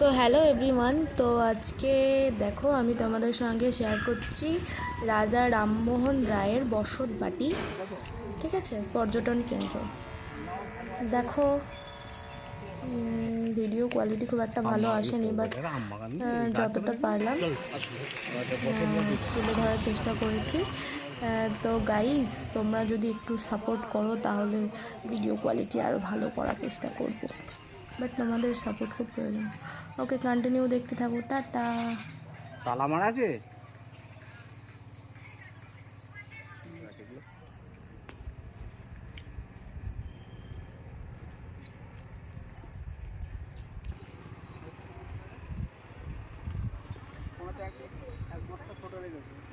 তো hello everyone, তো আজকে দেখো আমি তোমাদের সঙ্গে শেয়ার করছি রাজা রামমোহন রায়ের বসতবাটি। ঠিক আছে, পর্যটন কেন্দ্র। দেখো, ভিডিও কোয়ালিটি খুব একটা ভালো আসেনি, বাট যতটা পারলাম তুলে ধরার চেষ্টা করেছি। তো গাইজ, তোমরা যদি একটু সাপোর্ট করো তাহলে ভিডিও কোয়ালিটি আরও ভালো করার চেষ্টা করব, বাট তোমাদের সাপোর্ট খুব প্রয়োজন। ওকে, কন্টিনিউ দেখতে থাকো। টাটা। তালা মারা আছে। এক বস্তা ফটো লেগেছে।